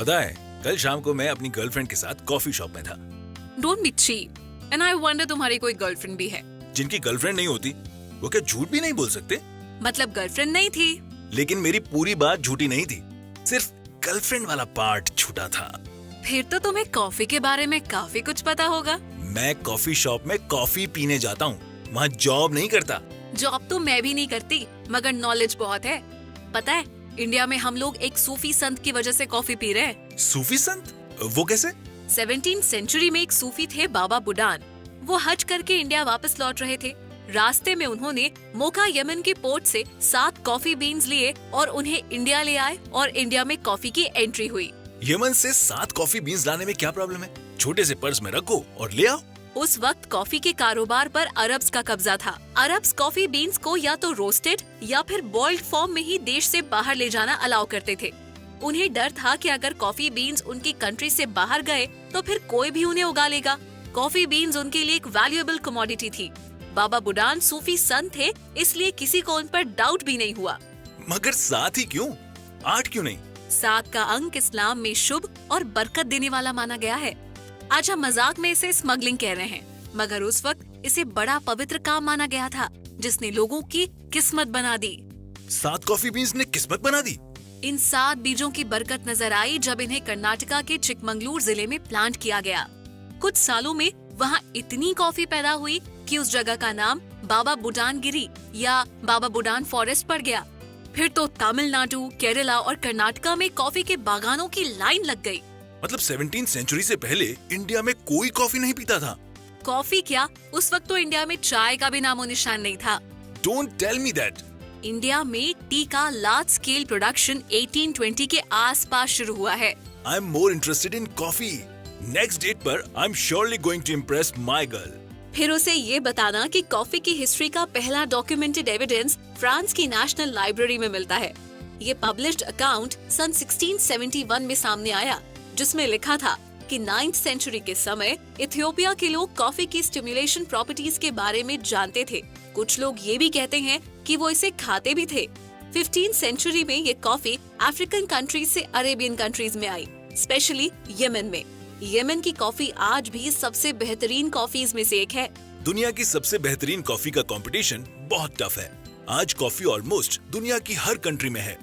पता है, कल शाम को मैं अपनी गर्लफ्रेंड के साथ कॉफी शॉप में था। Don't be cheap and I wonder तुम्हारी कोई गर्लफ्रेंड भी है। जिनकी गर्लफ्रेंड नहीं होती वो क्या झूठ भी नहीं बोल सकते? मतलब गर्लफ्रेंड नहीं थी? लेकिन मेरी पूरी बात झूठी नहीं थी, सिर्फ गर्लफ्रेंड वाला पार्ट झूठा था। फिर तो तुम्हें कॉफी के बारे में काफी कुछ पता होगा। मैं कॉफी शॉप में कॉफी पीने जाता हूँ, वहाँ जॉब नहीं करता। जॉब तो मैं भी नहीं करती, मगर नॉलेज बहुत है। पता है, इंडिया में हम लोग एक सूफी संत की वजह से कॉफी पी रहे हैं। सूफी संत? वो कैसे? 17th सेंचुरी में एक सूफी थे बाबा बुडान। वो हज करके इंडिया वापस लौट रहे थे। रास्ते में उन्होंने मोका यमन के पोर्ट से 7 कॉफी बीन्स लिए और उन्हें इंडिया ले आए और इंडिया में कॉफी की एंट्री हुई। यमन से 7 कॉफी बीन्स लाने में क्या प्रॉब्लम है? छोटे से पर्स में रखो और ले आओ। उस वक्त कॉफी के कारोबार पर अरब्स का कब्जा था। अरब्स कॉफी बीन्स को या तो रोस्टेड या फिर बॉइल्ड फॉर्म में ही देश से बाहर ले जाना अलाउ करते थे। उन्हें डर था कि अगर कॉफी बीन्स उनकी कंट्री से बाहर गए तो फिर कोई भी उन्हें उगा लेगा। कॉफी बीन्स उनके लिए एक वैल्यूएबल कमोडिटी थी। बाबा बुडान सूफी संत थे, इसलिए किसी को उन पर डाउट भी नहीं हुआ। मगर 7 ही क्यों? 8 क्यों नहीं? 7 का अंक इस्लाम में शुभ और बरकत देने वाला माना गया है। आज हम मजाक में इसे स्मगलिंग कह रहे हैं, मगर उस वक्त इसे बड़ा पवित्र काम माना गया था, जिसने लोगों की किस्मत बना दी। 7 कॉफी बीन्स ने किस्मत बना दी। इन 7 बीजों की बरकत नजर आई जब इन्हें कर्नाटका के चिकमंगलूर जिले में प्लांट किया गया। कुछ सालों में वहाँ इतनी कॉफी पैदा हुई कि उस जगह का नाम बाबा बुडान गिरी या बाबा बुडान फॉरेस्ट पड़ गया। फिर तो तमिलनाडु, केरला और कर्नाटका में कॉफी के बागानों की लाइन लग गई। मतलब 17th सेंचुरी से पहले इंडिया में कोई कॉफी नहीं पीता था। कॉफी क्या, उस वक्त तो इंडिया में चाय का भी नामो निशान नहीं था। Don't tell me that. India में टी का लार्ज स्केल प्रोडक्शन 1820 के आसपास शुरू हुआ है। I am more interested in coffee. Next date पर I am surely going to impress my girl. फिर उसे ये बताना कि कॉफी की हिस्ट्री का पहला डॉक्यूमेंटेड एविडेंस फ्रांस की नेशनल लाइब्रेरी में मिलता है। ये पब्लिश्ड अकाउंट सन 1671 में सामने आया, जिसमें लिखा था कि 9th सेंचुरी के समय इथियोपिया के लोग कॉफी की स्टिमुलेशन प्रॉपर्टीज के बारे में जानते थे। कुछ लोग ये भी कहते हैं कि वो इसे खाते भी थे। 15th सेंचुरी में ये कॉफी अफ्रीकन कंट्रीज से अरेबियन कंट्रीज में आई, स्पेशली यमन में। यमन की कॉफी आज भी सबसे बेहतरीन कॉफीज में से एक है। दुनिया की सबसे बेहतरीन कॉफी का कंपटीशन बहुत टफ है। आज कॉफी ऑलमोस्ट दुनिया की हर कंट्री में है।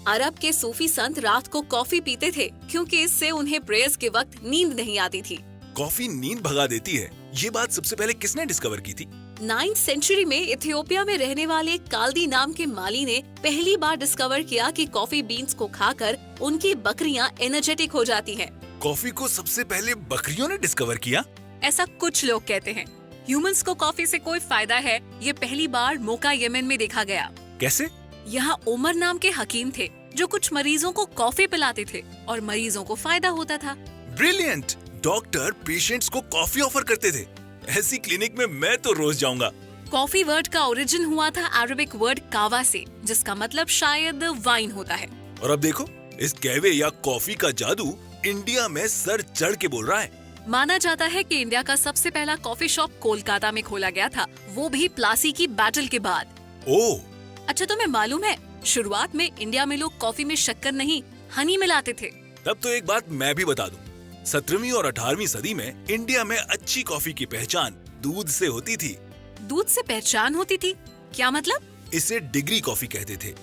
अरब के सूफी संत रात को कॉफी पीते थे क्योंकि इससे उन्हें प्रेयर्स के वक्त नींद नहीं आती थी। कॉफी नींद भगा देती है, ये बात सबसे पहले किसने डिस्कवर की थी? 9th सेंचुरी में इथियोपिया में रहने वाले काल्दी नाम के माली ने पहली बार डिस्कवर किया कि कॉफी बीन्स को खाकर उनकी बकरियां एनर्जेटिक हो जाती हैं। कॉफी को सबसे पहले बकरियों ने डिस्कवर किया? ऐसा कुछ लोग कहते हैं। ह्यूमंस को कॉफी से कोई फायदा है, ये पहली बार मोका यमन में देखा गया। कैसे? यहाँ उमर नाम के हकीम थे जो कुछ मरीजों को कॉफी पिलाते थे और मरीजों को फायदा होता था। ब्रिलियंट! डॉक्टर पेशेंट्स को कॉफी ऑफर करते थे। ऐसी क्लिनिक में मैं तो रोज जाऊंगा। कॉफी वर्ड का ओरिजिन हुआ था अरबिक वर्ड कावा से, जिसका मतलब शायद वाइन होता है। और अब देखो, इस कहवे या कॉफी का जादू इंडिया में सर चढ़ के बोल रहा है। माना जाता है कि इंडिया का सबसे पहला कॉफी शॉप कोलकाता में खोला गया था, वो भी प्लासी की बैटल के बाद। ओह! अच्छा, तुम्हें मालूम है शुरुआत में इंडिया में लोग कॉफी में शक्कर नहीं, हनी मिलाते थे। तब तो एक बात मैं भी बता दूं, 17वीं और 18वीं सदी में इंडिया में अच्छी कॉफी की पहचान दूध से होती थी। दूध से पहचान होती थी? क्या मतलब? इसे डिग्री कॉफी कहते थे।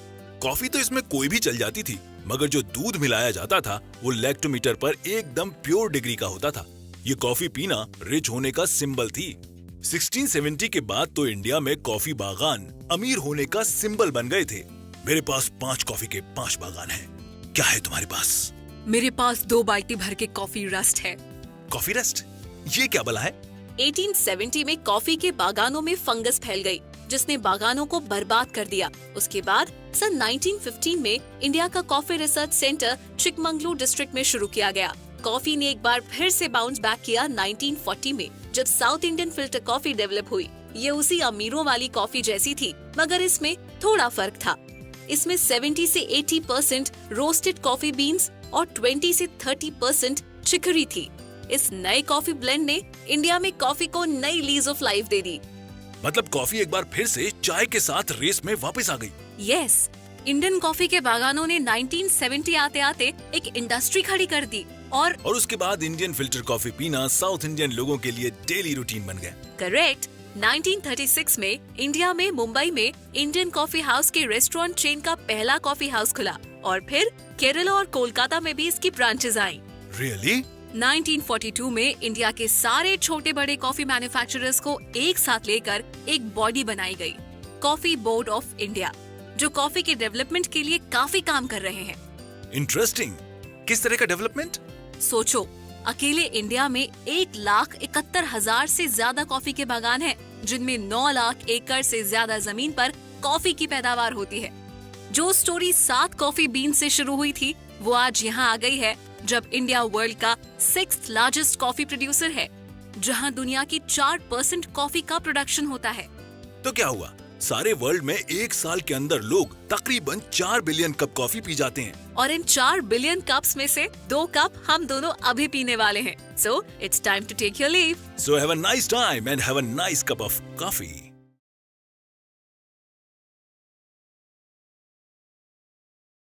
कॉफी तो इसमें कोई भी चल जाती थी, मगर जो दूध मिलाया जाता था वो लैक्टोमीटर पर एकदम प्योर डिग्री का होता था। ये कॉफी पीना रिच होने का सिंबल थी। 1670 के बाद तो इंडिया में कॉफी बागान अमीर होने का सिंबल बन गए थे। मेरे पास 5 कॉफी के 5 बागान हैं। क्या है तुम्हारे पास? मेरे पास 2 बाल्टी भर के कॉफी रस्ट है। Coffee rust? ये क्या भला है? 1870 में कॉफी के बागानों में फंगस फैल गई, जिसने बागानों को बर्बाद कर दिया। उसके बाद सन 1915 में इंडिया का coffee research centre Chikmagalur district में शुरू किया गया। कॉफी ने एक बार फिर से बाउंस बैक किया 1940 में, जब south Indian filter coffee develop हुई। ये उसी अमीरों वाली कॉफी जैसी थी, मगर इसमें थोड़ा फर्क था। इसमें 70 से 80% रोस्टेड कॉफी बीन्स और 20 से 30% चिकरी थी। इस नए कॉफी ब्लेंड ने इंडिया में कॉफी को नई लीज ऑफ लाइफ दे दी। मतलब कॉफी एक बार फिर से चाय के साथ रेस में वापस आ गई। यस, इंडियन कॉफी के बागानों ने 1970 आते आते एक इंडस्ट्री खड़ी कर दी और उसके बाद इंडियन फिल्टर कॉफी पीना साउथ इंडियन लोगों के लिए डेली रूटीन बन गया। करेक्ट। 1936 में इंडिया में मुंबई में इंडियन कॉफी हाउस के रेस्टोरेंट चेन का पहला कॉफी हाउस खुला और फिर केरला और कोलकाता में भी इसकी ब्रांचेस आई। रियली? 1942 में इंडिया के सारे छोटे बड़े कॉफी मैन्युफैक्चरर्स को एक साथ लेकर एक बॉडी बनाई गई, कॉफी बोर्ड ऑफ इंडिया, जो कॉफी के डेवलपमेंट के लिए काफी काम कर रहे हैं। इंटरेस्टिंग। किस तरह का डेवलपमेंट? सोचो, अकेले इंडिया में 1,71,000 से ज्यादा कॉफी के बागान हैं, जिनमें 9 लाख एकड़ से ज्यादा जमीन पर कॉफी की पैदावार होती है। जो स्टोरी 7 कॉफी बीन से शुरू हुई थी, वो आज यहाँ आ गई है, जब इंडिया वर्ल्ड का 6th लार्जेस्ट कॉफी प्रोड्यूसर है, जहाँ दुनिया की 4% कॉफी का प्रोडक्शन होता है। तो क्या हुआ? सारे वर्ल्ड में एक साल के अंदर लोग तकरीबन 4 बिलियन कप कॉफी पी जाते हैं, और इन 4 बिलियन कप्स में से 2 कप हम दोनों अभी पीने वाले हैं। So it's time to take your leave. So have a nice time and have a nice cup of coffee.